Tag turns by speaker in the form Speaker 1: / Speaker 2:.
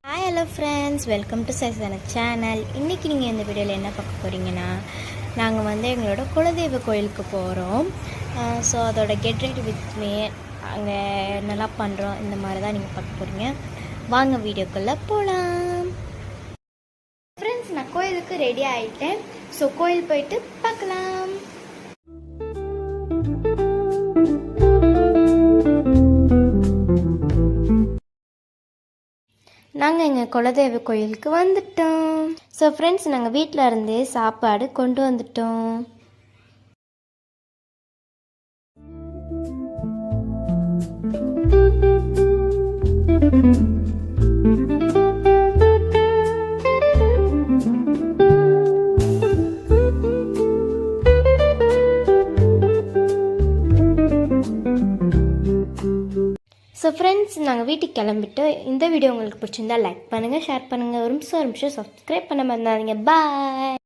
Speaker 1: Hi hello friends, welcome to சைசான channel. இன்றைக்கி நீங்கள் இந்த வீடியோவில் என்ன பார்க்க போகிறீங்கன்னா, நாங்கள் வந்து எங்களோட குலதெய்வ கோயிலுக்கு போகிறோம். ஸோ அதோட கெட் ரெடி வித் மீ, அங்கே என்னெல்லாம் பண்ணுறோம் இந்த மாதிரி தான் நீங்கள் பார்க்க போகிறீங்க. வாங்க வீடியோக்குள்ளே போகலாம். ஃப்ரெண்ட்ஸ், நான் கோயிலுக்கு ரெடி ஆகிட்டேன். ஸோ கோயில் போயிட்டு பார்க்கலாம். நாங்கள் எங்கள் குலதெய்வ கோயிலுக்கு வந்துட்டோம். ஸோ ஃப்ரெண்ட்ஸ், நாங்கள் வீட்டில் இருந்தே சாப்பாடு கொண்டு வந்துட்டோம். ஸோ ஃப்ரெண்ட்ஸ், நாங்கள் வீட்டுக்கு கிளம்பிட்டு இந்த வீடியோ உங்களுக்கு பிடிச்சிருந்தா லைக் பண்ணுங்கள், ஷேர் பண்ணுங்கள், ஒரு நிமிஷம் சப்ஸ்கிரைப் பண்ண மறந்துடாதீங்க. பாய்.